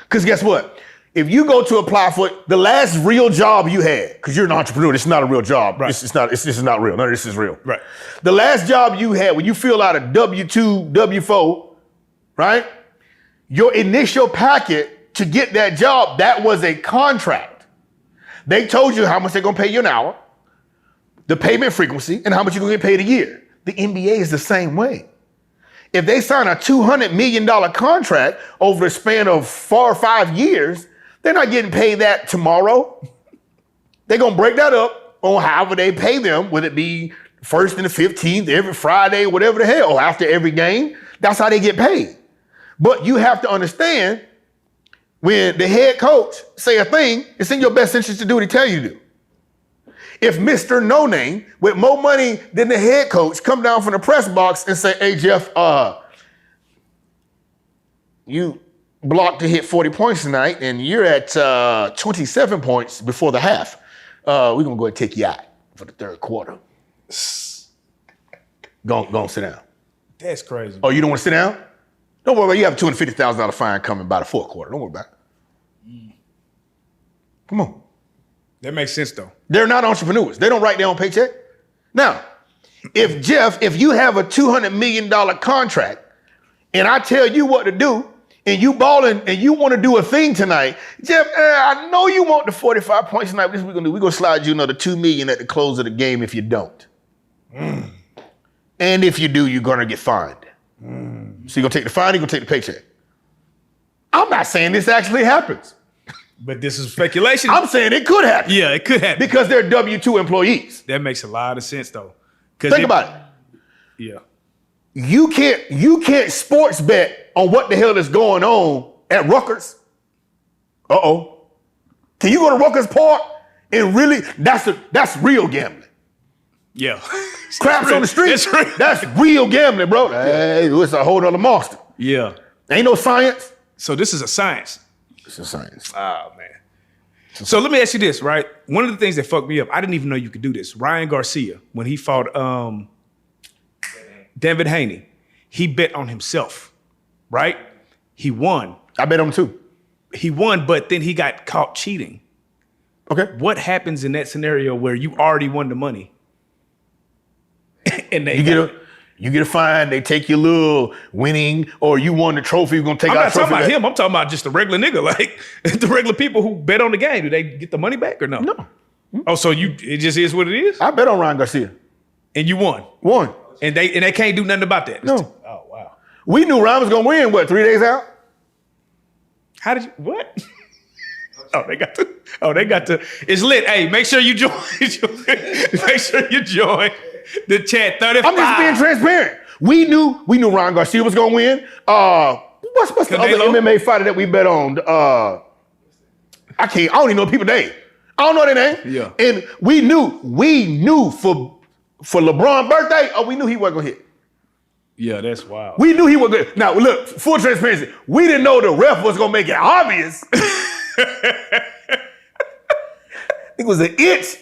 Because guess what? If you go to apply for the last real job you had, because you're an entrepreneur, this is not a real job. Right. This is not real. None of this is real. Right. The last job you had, when you fill out a W-2, W-4, right? Your initial packet to get that job, that was a contract. They told you how much they're gonna pay you an hour, the payment frequency, and how much you're gonna get paid a year. The NBA is the same way. If they sign a $200 million contract over a span of 4 or 5 years, they're not getting paid that tomorrow. They're gonna break that up on however they pay them, whether it be 1st and the 15th, every Friday, whatever the hell, or after every game. That's how they get paid. But you have to understand, when the head coach say a thing, it's in your best interest to do what he tell you to do. If Mr. No Name with more money than the head coach come down from the press box and say, hey, Jeff, you blocked to hit 40 points tonight and you're at 27 points before the half. We're going to go ahead and take you out for the third quarter. Go on, sit down. That's crazy. Oh, you don't want to sit down? Don't worry about it. You have a $250,000 fine coming by the fourth quarter. Don't worry about it. Come on. That makes sense, though. They're not entrepreneurs. They don't write their own paycheck. Now, if you have a $200 million contract and I tell you what to do and you balling and you want to do a thing tonight, Jeff, I know you want the 45 points tonight. This is what we're going to do. We're going to slide you another $2 million at the close of the game if you don't. And if you do, you're going to get fined. So you're going to take the fine, you're going to take the paycheck. I'm not saying this actually happens. But this is speculation. I'm saying it could happen. Yeah, it could happen. Because they're W-2 employees. That makes a lot of sense, though. Think about it. Yeah. You can't sports bet on what the hell is going on at Rutgers. Uh-oh. Can you go to Rutgers Park and really, that's real gambling. Yeah. Craps on the street. That's real. That's real gambling, bro. Hey, it's a whole other monster. Yeah. Ain't no science. So this is a science. It's a science. Oh, man. So let me ask you this, right? One of the things that fucked me up, I didn't even know you could do this. Ryan Garcia, when he fought David Haney, he bet on himself, right? He won. I bet on him too. He won, but then he got caught cheating. Okay. What happens in that scenario where you already won the money? And you get a fine, they take your little winning, or you won the trophy, you're gonna take I'm out not the trophy. talking about him. I'm talking about just the regular nigga, like the regular people who bet on the game. Do they get the money back or no? No. Oh, so it just is what it is? I bet on Ryan Garcia. And you won. Won. And they can't do nothing about that. No. Oh, wow. We knew Ryan was gonna win, 3 days out? How did you, what? They got to, it's lit. Hey, make sure you join. Make sure you join the chat. 35. I'm just being transparent. We knew Ryan Garcia was gonna win. What's the other MMA fighter that we bet on? I don't even know people's name. I don't know their name. Yeah. And we knew for LeBron's birthday, we knew he wasn't gonna hit. Yeah, that's wild. We knew he was good. Now, look, full transparency, we didn't know the ref was gonna make it obvious. It was an inch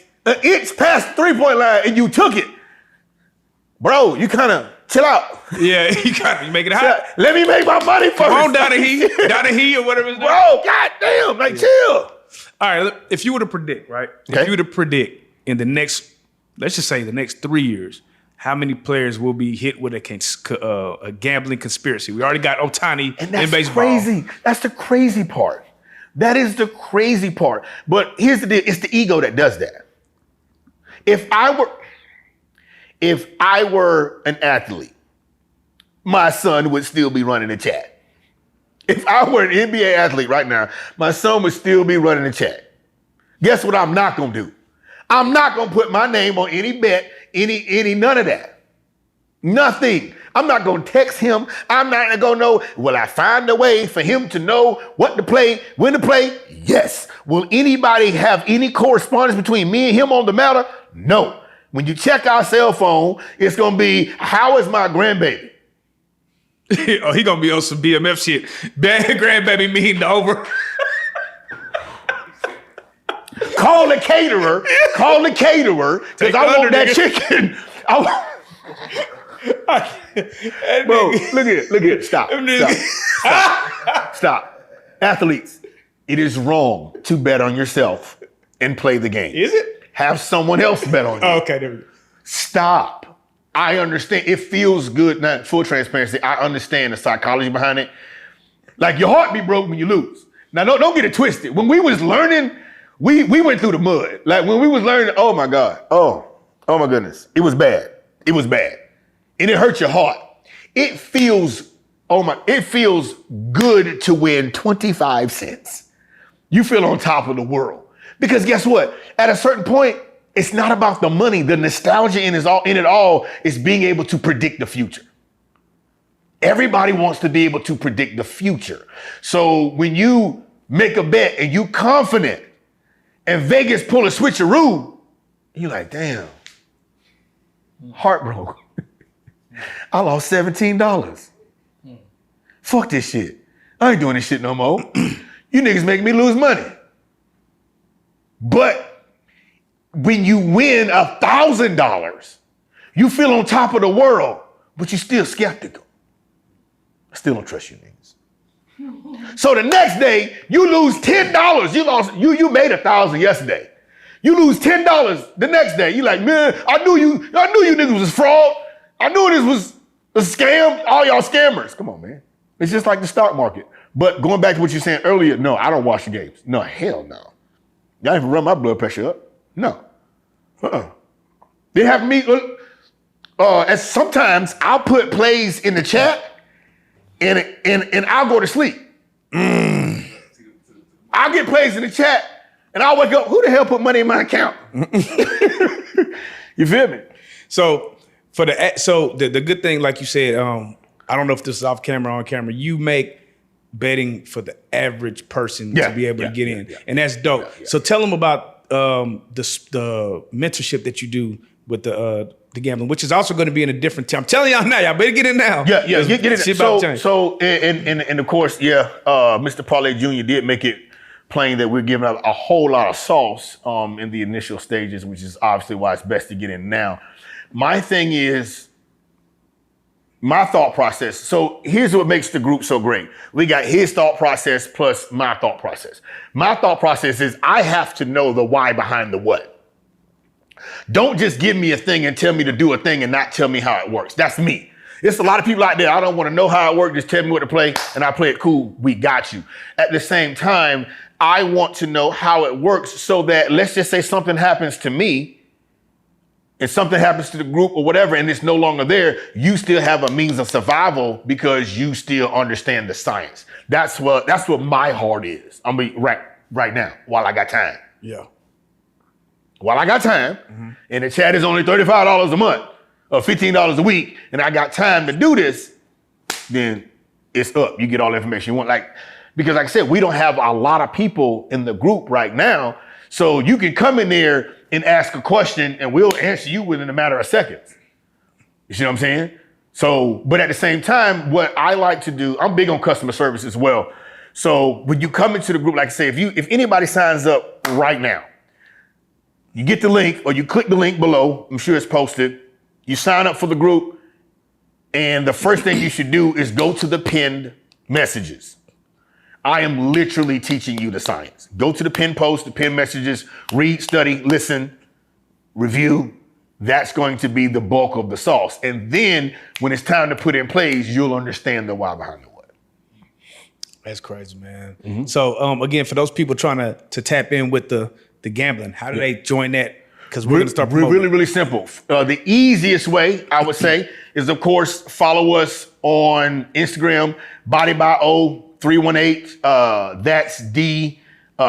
past the 3-point line, and you took it. Bro, you kind of chill out. Yeah, you make it hot. Let me make my money first. Come on, Donahue or whatever his name. Bro, goddamn, chill. All right, look, if you were to predict, right? Okay. If you were to predict in the next, let's just say the next 3 years, how many players will be hit with a gambling conspiracy? We already got Ohtani in baseball. Crazy. That's the crazy part. That is the crazy part. But here's the deal. It's the ego that does that. If I were an athlete, my son would still be running the chat. If I were an NBA athlete right now, my son would still be running the chat. Guess what I'm not gonna do? I'm not gonna put my name on any bet, any none of that. Nothing. I'm not going to text him. I'm not going to know. Will I find a way for him to know what to play, when to play? Yes. Will anybody have any correspondence between me and him on the matter? No. When you check our cell phone, it's going to be, how is my grandbaby? Oh, he going to be on some BMF shit. Bad grandbaby mean over. Call the caterer, because I want that chicken. Bro, look here. Stop. Athletes, it is wrong to bet on yourself and play the game. Is it? Have someone else bet on you. Oh, okay, there we go. Stop. I understand. It feels good, not full transparency. I understand the psychology behind it. Like your heart be broke when you lose. Now, don't get it twisted. When we was learning, we went through the mud. Like when we was learning, oh my God. Oh my goodness. It was bad. And it hurt your heart. It feels good to win 25 cents. You feel on top of the world. Because guess what? At a certain point, it's not about the money. The nostalgia in it all is being able to predict the future. Everybody wants to be able to predict the future. So when you make a bet and you confident and Vegas pull a switcheroo, you're like, damn, heartbroken. I lost $17. Fuck this shit. I ain't doing this shit no more. You niggas making me lose money. But when you win $1,000, you feel on top of the world, but you're still skeptical. I still don't trust you niggas. So the next day, you lose $10. You made $1,000 yesterday. You lose $10 the next day. You like, man, I knew you niggas was fraud. I knew this was a scam. All y'all scammers. Come on, man. It's just like the stock market. But going back to what you were saying earlier, no, I don't watch the games. No, hell no. Y'all even run my blood pressure up. No. They have me, as sometimes I'll put plays in the chat and I'll go to sleep. I'll get plays in the chat and I'll wake up, who the hell put money in my account? You feel me? So the good thing, like you said, I don't know if this is off camera or on camera, you make betting for the average person to be able to get in. And that's dope. So tell them about the mentorship that you do with the gambling, which is also going to be in a different time. I'm telling y'all now, y'all better get in now. Get in. So and of course, Mr. Parlay Jr. did make it plain that we're giving out a whole lot of sauce in the initial stages, which is obviously why it's best to get in now. My thing is, my thought process. So here's what makes the group so great. We got his thought process plus my thought process. My thought process is I have to know the why behind the what. Don't just give me a thing and tell me to do a thing and not tell me how it works. That's me. There's a lot of people out there, I don't want to know how it works, just tell me what to play and I play it cool, we got you. At the same time, I want to know how it works so that, let's just say something happens to me and something happens to the group or whatever, and it's no longer there, you still have a means of survival because you still understand the science. That's what my heart is. I'm gonna be right now while I got time. Yeah. While I got time, and the chat is only $35 a month or $15 a week, and I got time to do this, then it's up. You get all the information you want. Because like I said, we don't have a lot of people in the group right now, so you can come in there and ask a question and we'll answer you within a matter of seconds. You see what I'm saying? So, but at the same time, what I like to do, I'm big on customer service as well. So when you come into the group, like I say, if anybody signs up right now, you get the link or you click the link below, I'm sure it's posted, you sign up for the group, and the first thing you should do is go to the pinned messages. I am literally teaching you the science. Go to the pinned post, the pinned messages, read, study, listen, review. That's going to be the bulk of the sauce. And then when it's time to put in plays, you'll understand the why behind the what. That's crazy, man. So again, for those people trying to tap in with the gambling, how do they join that? Because we're going to start promoting. Really, really simple. The easiest way, I would say, is of course, follow us on Instagram, BodyByO318. That's D.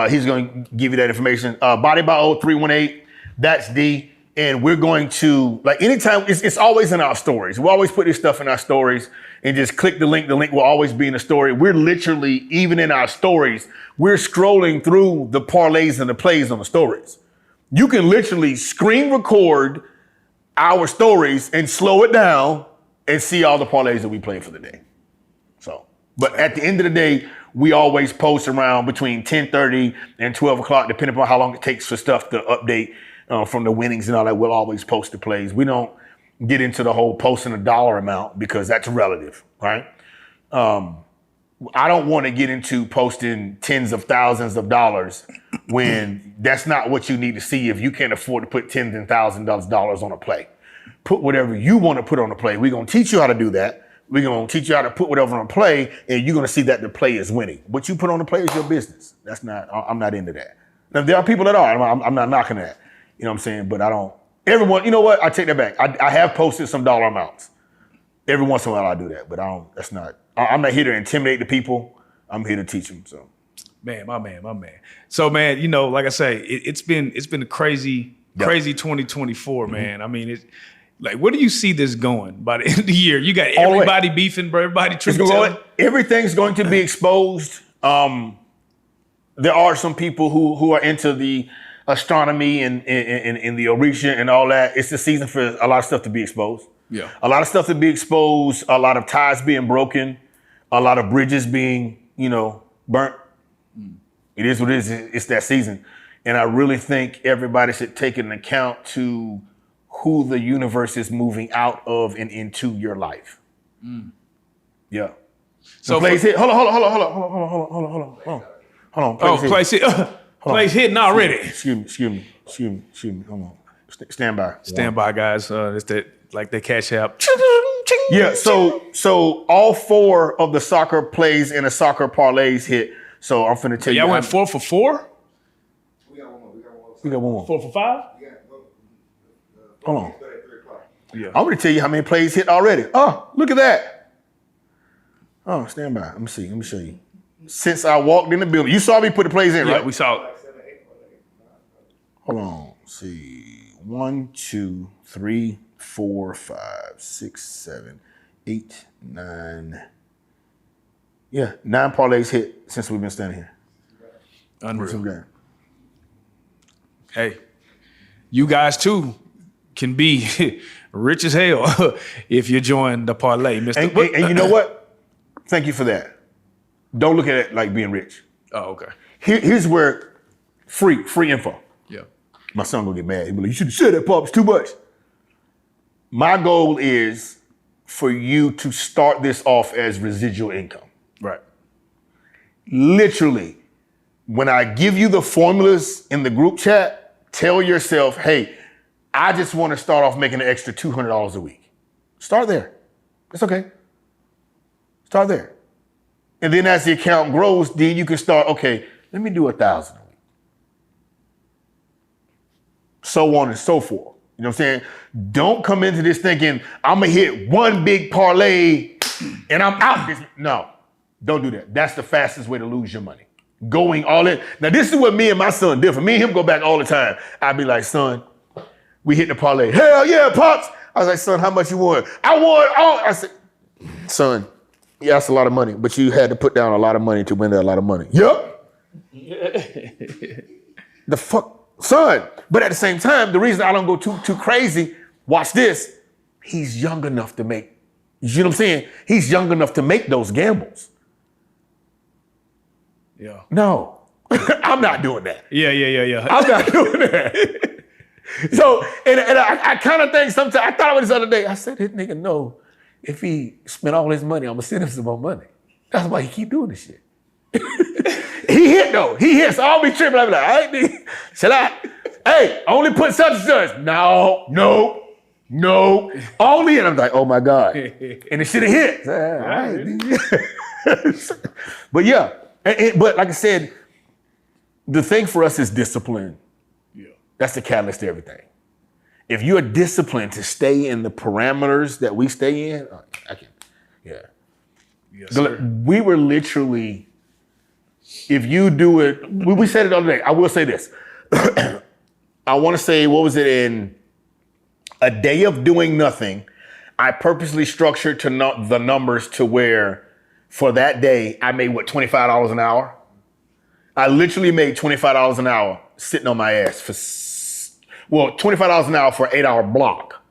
He's going to give you that information. BodyByO318. That's D. And we're going to, like anytime, it's always in our stories. We always put this stuff in our stories and just click the link. The link will always be in the story. We're literally, even in our stories, we're scrolling through the parlays and the plays on the stories. You can literally screen record our stories and slow it down and see all the parlays that we played for the day. So, but at the end of the day, we always post around between 10:30 and 12 o'clock, depending upon how long it takes for stuff to update from the winnings and all that. We'll always post the plays. We don't get into the whole posting a dollar amount because that's relative, right? I don't want to get into posting tens of thousands of dollars when that's not what you need to see if you can't afford to put tens and thousands of dollars on a play. Put whatever you want to put on a play. We're going to teach you how to do that. We're going to teach you how to put whatever on a play, and you're going to see that the play is winning. What you put on the play is your business. I'm not into that. Now, there are people that are. I'm not knocking that. You know what I'm saying? But I don't. Everyone, you know what? I take that back. I have posted some dollar amounts. Every once in a while I do that, but I'm not here to intimidate the people. I'm here to teach them. So, man, my man. So, man, like I say, it's been a crazy 2024, man. I mean, it's like, where do you see this going by the end of the year? You got everybody beefing, bro. Everybody tripping. Everything's going to be exposed. There are some people who are into the astronomy and the Orisha and all that. It's the season for a lot of stuff to be exposed. Yeah. A lot of stuff to be exposed, a lot of ties being broken, a lot of bridges being, burnt. It is what it is. It's that season. And I really think everybody should take into account to who the universe is moving out of and into your life. Yeah. So plays hit. Hold on. Place hit. Plays hitting already. Excuse me. Hold on. Stand by. Stand by, guys. It's that, like the cash app. Yeah, so all 4 of the soccer plays and the soccer parlays hit. So I'm finna tell you. Y'all went 4 for 4? We got one more. 4 for 5? Hold on. Yeah. I'm gonna tell you how many plays hit already. Oh, look at that. Oh, stand by. Let me see. Let me show you. Since I walked in the building, you saw me put the plays in, right? Yeah, we saw it. Hold on. Let's see. 1, 2, 3, 4, 5, 6, 7, 8, 9. Yeah, 9 parlays hit since we've been standing here. Unreal. Hey, you guys too can be rich as hell if you join the parlay, Mr. And you know what? Thank you for that. Don't look at it like being rich. Oh, okay. Here's where free info. Yeah. My son gonna get mad. He'll be like, you should have said that, Pop. It's too much. My goal is for you to start this off as residual income. Right. Literally, when I give you the formulas in the group chat, tell yourself, hey, I just want to start off making an extra $200 a week. Start there. It's okay. Start there. And then as the account grows, then you can start, okay, let me do 1,000 a week. So on and so forth. You know what I'm saying? Don't come into this thinking, I'm gonna hit one big parlay and I'm out. No, don't do that. That's the fastest way to lose your money. Going all in. Now this is what me and my son did. For me and him go back all the time. I'd be like, son, we hit the parlay. Hell yeah, Pops. I was like, son, how much you won? I won all. I said, son, yeah, that's a lot of money, but you had to put down a lot of money to win that lot of money. Yep. The fuck, son. But at the same time, the reason I don't go too crazy, watch this, he's young enough to make, you know what I'm saying? He's young enough to make those gambles. Yeah. No, I'm not doing that. Yeah. I'm not doing that. So, and I kind of think sometimes, I thought about this the other day, I said, this nigga know if he spent all his money, I'm gonna send him some more money. That's why he keep doing this shit. He hit though, he hit, so I'll be tripping. I'll be like, all right, nigga, shut up. Hey, only put such and such. No. Only, and I'm like, oh my God. And it should have hit. All right. But yeah, but like I said, the thing for us is discipline. Yeah. That's the catalyst to everything. If you're disciplined to stay in the parameters that we stay in, I can, yeah. Yes, sir. We were literally, if you do it, we said it the other day. I will say this. I want to say, what was it in A day of doing nothing, I purposely structured the numbers to where for that day, I made $25 an hour? I literally made $25 an hour sitting on my ass for, $25 an hour for an 8-hour block.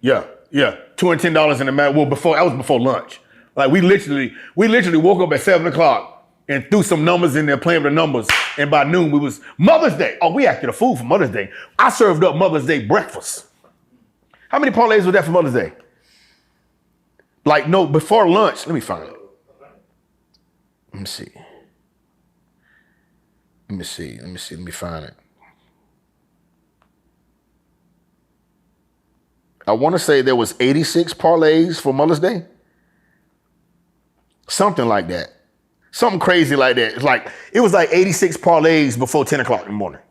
Yeah. $210 in the matter. Well, that was before lunch. Like we literally woke up at 7:00 and threw some numbers in there, playing with the numbers. And by noon, we was Mother's Day. Oh, we acted a fool for Mother's Day. I served up Mother's Day breakfast. How many parlays was that for Mother's Day? Like, no, before lunch. Let me find it. Let me see. Let me find it. I want to say there was 86 parlays for Mother's Day. Something like that. Something crazy like that. It was like 86 parlays before 10 o'clock in the morning.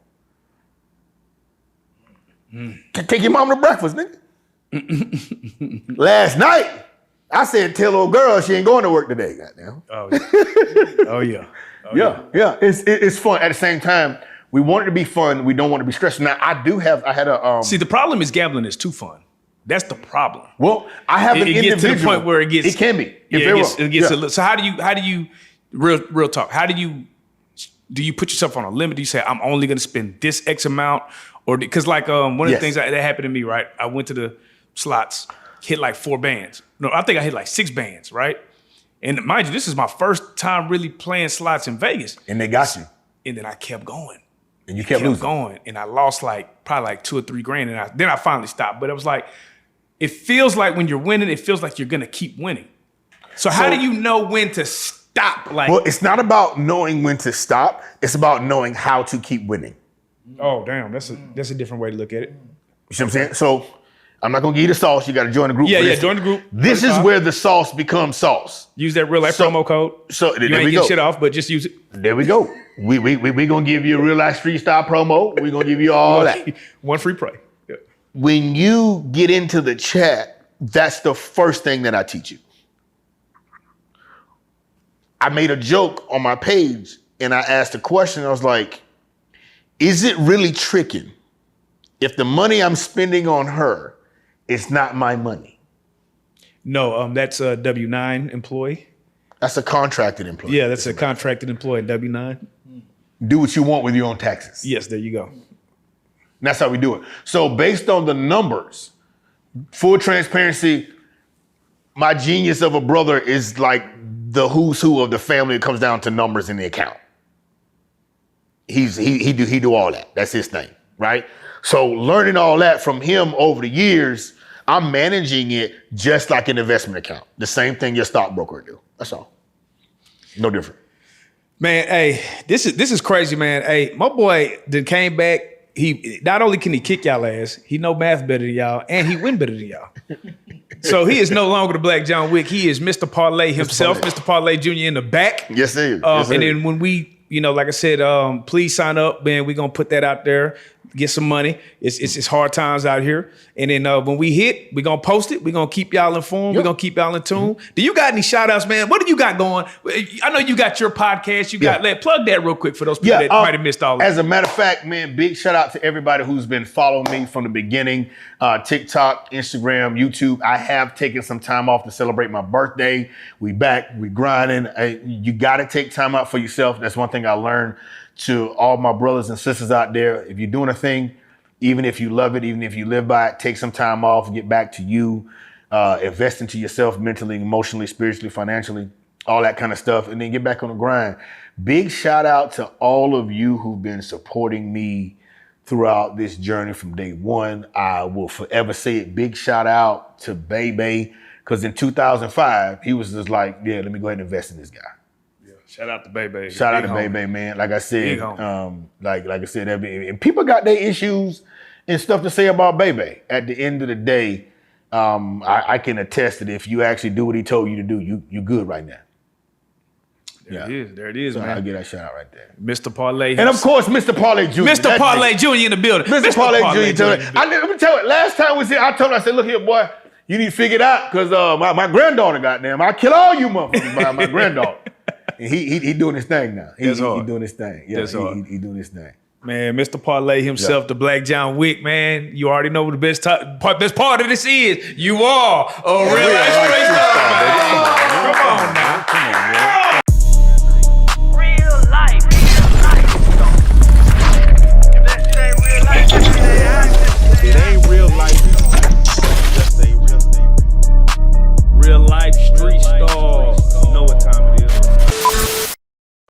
Take your mom to breakfast, nigga. Last night, I said, tell old girl she ain't going to work today, goddamn. Oh yeah. Yeah. It's fun. At the same time, we want it to be fun. We don't want to be stressed. Now, See, the problem is gambling is too fun. That's the problem. Well, I have an individual. It gets to the point where it gets. It can be. It gets. So how do you? Real talk. How do you put yourself on a limit? Do you say I'm only going to spend this X amount, or because one of the things that happened to me, right? I went to the slots, hit like 4 bands. No, I think I hit like 6 bands, right? And mind you, this is my first time really playing slots in Vegas. And they got you. And then I kept going. And you kept losing. Going, and I lost probably like 2 or 3 grand, and then I finally stopped. But it was like, it feels like when you're winning, it feels like you're gonna keep winning. So how do you know when to stop? Well, it's not about knowing when to stop. It's about knowing how to keep winning. Oh, damn, that's a different way to look at it. You see what I'm saying? So I'm not gonna give you the sauce. You got to join the group. Yeah, join the group. This is where the sauce becomes sauce. Use that Reallyfe promo code. So you ain't get shit off, but just use it. There we go. We gonna give you a Reallyfe Street Style promo. We gonna give you all that. One free play. Yeah. When you get into the chat, that's the first thing that I teach you. I made a joke on my page and I asked a question. I was like, is it really tricking if the money I'm spending on her is not my money? No, that's a W-9 employee. That's a contracted employee. Yeah, that's a contracted employee, W-9. Do what you want with your own taxes. Yes, there you go. And that's how we do it. So based on the numbers, full transparency, my genius of a brother is like the who's who of the family. It comes down to numbers in the account. He do all that. That's his thing, right? So learning all that from him over the years, I'm managing it just like an investment account. The same thing your stockbroker do. That's all. No different. Man, hey, this is crazy, man. Hey, my boy that came back. He not only can he kick y'all ass, he know math better than y'all, and he win better than y'all. So he is no longer the Black John Wick. He is Mr. Parlay himself, Mr. Parlay Jr. in the back. Yes, sir. And then when we, like I said, please sign up, man. We're gonna put that out there. Get some money. It's hard times out here. And then when we hit, we're gonna post it. We're gonna keep y'all informed. Yep. We're gonna keep y'all in tune. Do you got any shout outs, man? What do you got going? I know you got your podcast. Plug that real quick for those people that might have missed all of it. As a matter of fact, man, big shout out to everybody who's been following me from the beginning. TikTok, Instagram, YouTube. I have taken some time off to celebrate my birthday. We back, we grinding. You gotta take time out for yourself. That's one thing I learned. To all my brothers and sisters out there, if you're doing a thing, even if you love it, even if you live by it, take some time off, get back to you, invest into yourself mentally, emotionally, spiritually, financially, all that kind of stuff, and then get back on the grind. Big shout out to all of you who've been supporting me throughout this journey from day one. I will forever say it. Big shout out to Bebe, because in 2005, he was just like, yeah, let me go ahead and invest in this guy. Shout out to Bebe. Shout out to Bebe, man. Like I said, like I said, and people got their issues and stuff to say about Bebe. At the end of the day, I can attest that if you actually do what he told you to do, you good right now. There it is, so man. I'll get that shout out right there. Mr. Parlay. And of course, Mr. Parlay Jr. Mr. Parlay Jr. in the building. Mr. Parlay Jr. Let me tell you, last time we said, I told him, I said, look here, boy, you need to figure it out because my granddaughter, goddamn, I'll kill all you motherfuckers by my granddaughter. And he doing his thing now. He doing his thing. Yeah, he doing his thing. Man, Mr. Parlay himself, the Black John Wick, man. You already know what the best part of this is. You are a real life street star, man. Come on now. Come on, man. Real life. If that shit ain't real life, It ain't real life. Just say real life street stars.